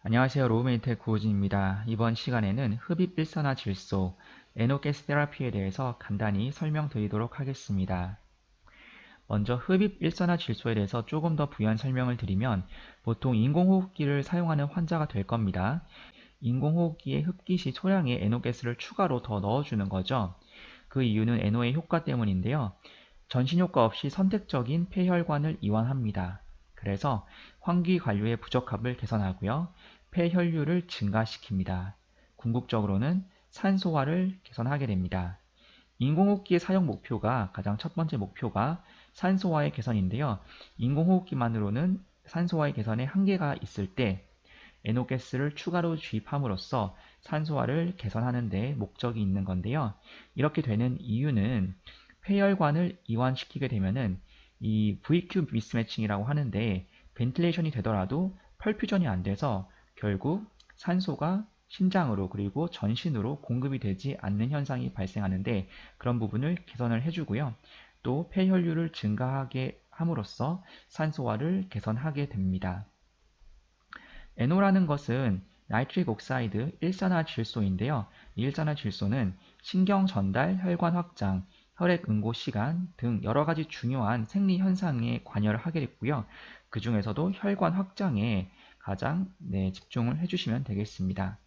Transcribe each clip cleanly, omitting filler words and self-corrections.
안녕하세요. 로우메이트의 구호진입니다. 이번 시간에는 흡입 일산화 질소, NOx 테라피에 대해서 간단히 설명드리도록 하겠습니다. 먼저 흡입 일산화 질소에 대해서 조금 더 부연 설명을 드리면 보통 인공호흡기를 사용하는 환자가 될 겁니다. 인공호흡기의 흡기 시 소량의 NOx를 추가로 더 넣어주는 거죠. 그 이유는 NO의 효과 때문인데요. 전신효과 없이 선택적인 폐혈관을 이완합니다. 그래서 환기 관료의 부적합을 개선하고요. 폐혈류를 증가시킵니다. 궁극적으로는 산소화를 개선하게 됩니다. 인공호흡기의 사용 목표가 가장 첫 번째 목표가 산소화의 개선인데요. 인공호흡기만으로는 산소화의 개선에 한계가 있을 때 NOx를 추가로 주입함으로써 산소화를 개선하는 데 목적이 있는 건데요. 이렇게 되는 이유는 폐혈관을 이완시키게 되면은 이 VQ 미스매칭이라고 하는데 벤틸레이션이 되더라도 펄퓨전이 안 돼서 결국 산소가 심장으로 그리고 전신으로 공급이 되지 않는 현상이 발생하는데 그런 부분을 개선을 해주고요. 또 폐혈류를 증가하게 함으로써 산소화를 개선하게 됩니다. NO라는 것은 나이트릭 옥사이드 일산화 질소인데요. 이 일산화 질소는 신경 전달, 혈관 확장, 혈액 응고 시간 등 여러 가지 중요한 생리 현상에 관여를 하게 됐고요. 그 중에서도 혈관 확장에 가장 집중을 해주시면 되겠습니다.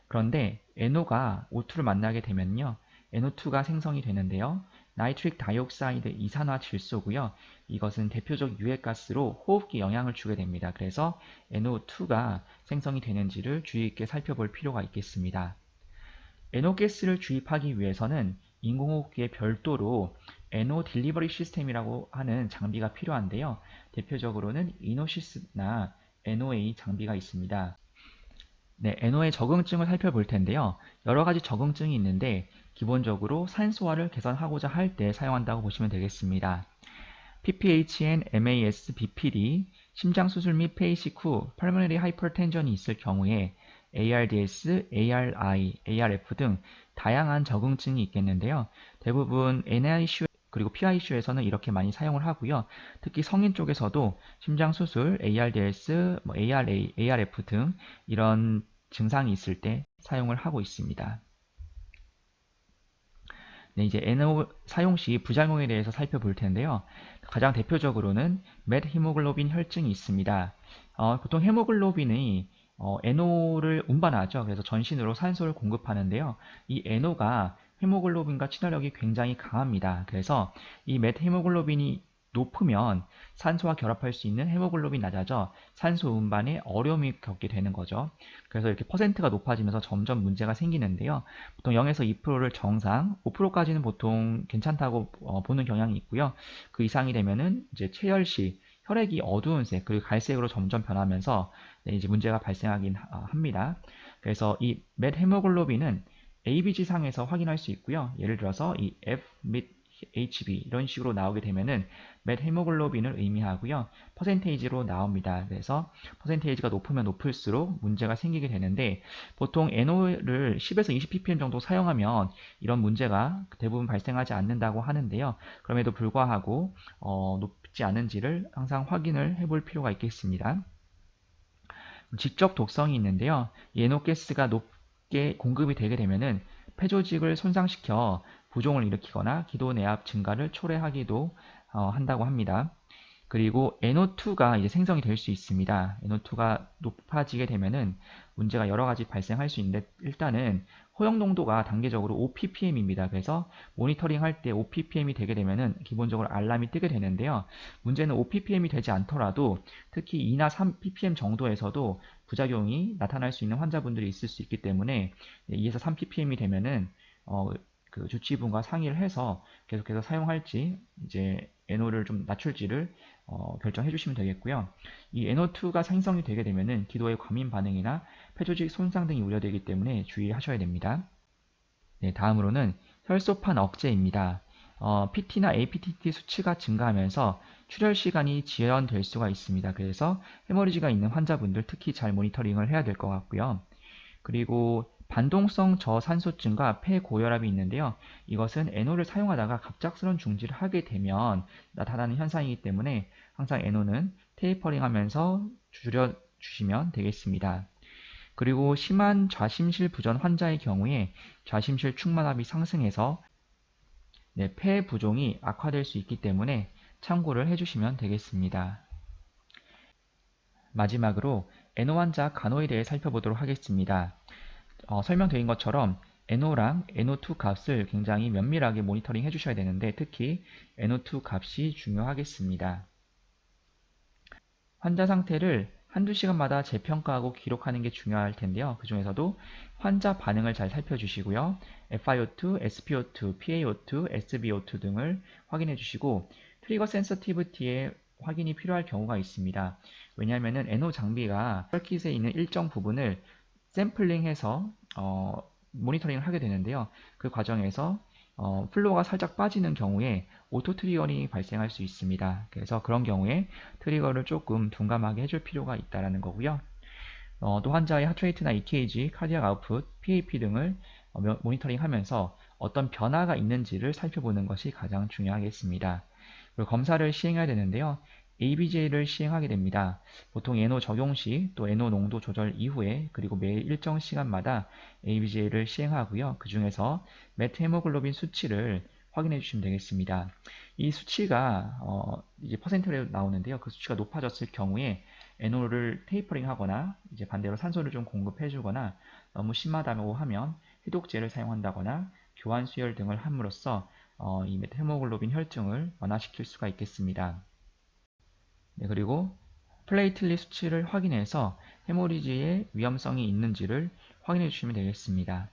그런데 NO가 O2를 만나게 되면요. NO2가 생성이 되는데요. 나이트릭 다이옥사이드 이산화 질소고요. 이것은 대표적 유해가스로 호흡기 영향을 주게 됩니다. 그래서 NO2가 생성이 되는지를 주의 있게 살펴볼 필요가 있겠습니다. NO가스를 주입하기 위해서는 인공호흡기에 별도로 NO 딜리버리 시스템이라고 하는 장비가 필요한데요. 대표적으로는 이노시스나 NOA 장비가 있습니다. 네, NO의 적응증을 살펴볼 텐데요. 여러 가지 적응증이 있는데 기본적으로 산소화를 개선하고자 할 때 사용한다고 보시면 되겠습니다. PPHN, MAS, BPD, 심장수술 및 페이식 후 pulmonary hypertension이 있을 경우에 ARDS, ARI, ARF 등 다양한 적응증이 있겠는데요. 대부분 NICU 그리고 PICU에서는 이렇게 많이 사용을 하고요. 특히 성인 쪽에서도 심장수술, ARDS, ARA, ARF 등 이런 증상이 있을 때 사용을 하고 있습니다. 네, 이제 NO 사용 시 부작용에 대해서 살펴볼 텐데요. 가장 대표적으로는 메themoglobin 혈증이 있습니다. 보통 헤모글로빈이 NO를 운반하죠. 그래서 전신으로 산소를 공급하는데요. 이 NO가 헤모글로빈과 친화력이 굉장히 강합니다. 그래서 이 메themoglobin이 높으면 산소와 결합할 수 있는 헤모글로빈이 낮아져 산소 운반에 어려움이 겪게 되는 거죠. 그래서 이렇게 퍼센트가 높아지면서 점점 문제가 생기는데요. 보통 0에서 2%를 정상, 5%까지는 보통 괜찮다고 보는 경향이 있고요. 그 이상이 되면은 이제 체열 시 혈액이 어두운 색 그리고 갈색으로 점점 변하면서 이제 문제가 발생하긴 합니다. 그래서 이 맷헤모글로빈은 ABG 상에서 확인할 수 있고요. 예를 들어서 이 F 및 HB 이런 식으로 나오게 되면은 맷헤모글로빈을 의미하고요. 퍼센테이지로 나옵니다. 그래서 퍼센테이지가 높으면 높을수록 문제가 생기게 되는데 보통 NO를 10에서 20ppm 정도 사용하면 이런 문제가 대부분 발생하지 않는다고 하는데요. 그럼에도 불구하고 높지 않은지를 항상 확인을 해볼 필요가 있겠습니다. 직접 독성이 있는데요. 이 NO가스가 높게 공급이 되게 되면은 폐조직을 손상시켜 부종을 일으키거나 기도 내압 증가를 초래하기도 한다고 합니다. 그리고 NO2가 이제 생성이 될 수 있습니다. NO2가 높아지게 되면은 문제가 여러 가지 발생할 수 있는데 일단은 허용 농도가 단계적으로 5ppm입니다. 그래서 모니터링 할 때 5ppm이 되게 되면은 기본적으로 알람이 뜨게 되는데요. 문제는 5ppm이 되지 않더라도 특히 2나 3ppm 정도에서도 부작용이 나타날 수 있는 환자분들이 있을 수 있기 때문에 2에서 3ppm이 되면은 그 주치의분과 상의를 해서 계속해서 사용할지 이제 NO를 좀 낮출지를 결정해 주시면 되겠고요. 이 NO2가 생성이 되게 되면은 기도의 과민 반응이나 폐조직 손상 등이 우려되기 때문에 주의하셔야 됩니다. 네, 다음으로는 혈소판 억제입니다. PT나 APTT 수치가 증가하면서 출혈 시간이 지연될 수가 있습니다. 그래서 헤머리지가 있는 환자분들 특히 잘 모니터링을 해야 될 것 같고요. 그리고 반동성 저산소증과 폐고혈압이 있는데요. 이것은 NO를 사용하다가 갑작스러운 중지를 하게 되면 나타나는 현상이기 때문에 항상 NO는 테이퍼링 하면서 주시면 되겠습니다. 그리고 심한 좌심실 부전 환자의 경우에 좌심실 축만압이 상승해서 폐 부종이 악화될 수 있기 때문에 참고를 해주시면 되겠습니다. 마지막으로 NO 환자 간호에 대해 살펴보도록 하겠습니다. 설명드린 것처럼 NO랑 NO2 값을 굉장히 면밀하게 모니터링 해주셔야 되는데 특히 NO2 값이 중요하겠습니다. 환자 상태를 한두 시간마다 재평가하고 기록하는 게 중요할 텐데요. 그 중에서도 환자 반응을 잘 살펴주시고요. FiO2, SpO2, PaO2, SbO2 등을 확인해 주시고 트리거 센서티비티에 확인이 필요할 경우가 있습니다. 왜냐하면 NO 장비가 서킷에 있는 일정 부분을 샘플링해서 모니터링을 하게 되는데요. 그 과정에서 플로우가 살짝 빠지는 경우에 오토 트리거링이 발생할 수 있습니다. 그래서 그런 경우에 트리거를 조금 둔감하게 해줄 필요가 있다는 거고요. 또 환자의 하트레이트나 EKG, 카디악 아웃풋, PAP 등을 모니터링 하면서 어떤 변화가 있는지를 살펴보는 것이 가장 중요하겠습니다. 그리고 검사를 시행해야 되는데요. ABJ를 시행하게 됩니다. 보통 NO 적용 시 또 NO 농도 조절 이후에 그리고 매일 일정 시간마다 ABJ를 시행하고요. 그 중에서 메트헤모글로빈 수치를 확인해 주시면 되겠습니다. 이 수치가 이제 퍼센트로 나오는데요. 그 수치가 높아졌을 경우에 NO를 테이퍼링 하거나 이제 반대로 산소를 좀 공급해 주거나 너무 심하다고 하면 해독제를 사용한다거나 교환 수혈 등을 함으로써 이 메트헤모글로빈 혈증을 완화시킬 수가 있겠습니다. 네, 그리고 플레이틀릿 수치를 확인해서 헤모리지의 위험성이 있는지를 확인해 주시면 되겠습니다.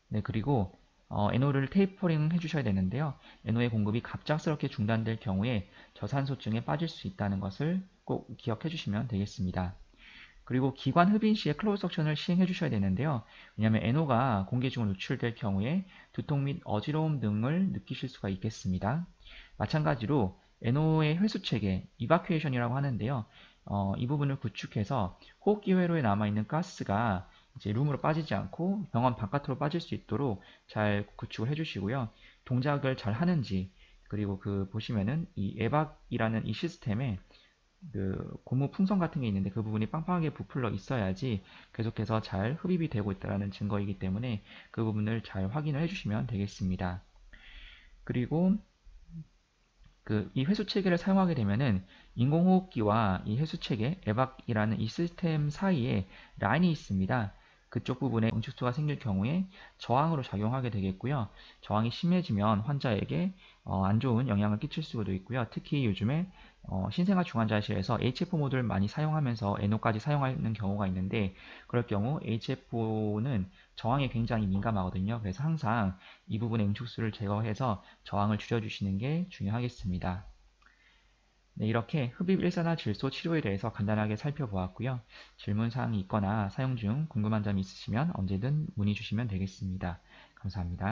네, 그리고 NO를 테이퍼링 해주셔야 되는데요. NO의 공급이 갑작스럽게 중단될 경우에 저산소증에 빠질 수 있다는 것을 꼭 기억해 주시면 되겠습니다. 그리고 기관 흡인 시에 클로즈 석션을 시행해 주셔야 되는데요. 왜냐하면 NO가 공기 중으로 노출될 경우에 두통 및 어지러움 등을 느끼실 수가 있겠습니다. 마찬가지로 NO의 회수 체계, 이바큐에이션이라고 하는데요. 이 부분을 구축해서 호흡기 회로에 남아있는 가스가 이제 룸으로 빠지지 않고 병원 바깥으로 빠질 수 있도록 잘 구축을 해주시고요. 동작을 잘 하는지 그리고 그 보시면은 이 에박이라는 이 시스템에 그 고무 풍선 같은 게 있는데 그 부분이 빵빵하게 부풀러 있어야지 계속해서 잘 흡입이 되고 있다는 증거이기 때문에 그 부분을 잘 확인을 해주시면 되겠습니다. 그리고 이 회수 체계를 사용하게 되면은 인공호흡기와 이 회수 체계, 에박이라는 이 시스템 사이에 라인이 있습니다. 그쪽 부분에 응축수가 생길 경우에 저항으로 작용하게 되겠고요. 저항이 심해지면 환자에게 안 좋은 영향을 끼칠 수도 있고요. 특히 요즘에 신생아 중환자실에서 HFO 모드를 많이 사용하면서 NO까지 사용하는 경우가 있는데 그럴 경우 HFO는 저항에 굉장히 민감하거든요. 그래서 항상 이 부분의 응축수를 제거해서 저항을 줄여주시는 게 중요하겠습니다. 네, 이렇게 흡입 일산화 질소 치료에 대해서 간단하게 살펴보았고요. 질문사항이 있거나 사용 중 궁금한 점이 있으시면 언제든 문의 주시면 되겠습니다. 감사합니다.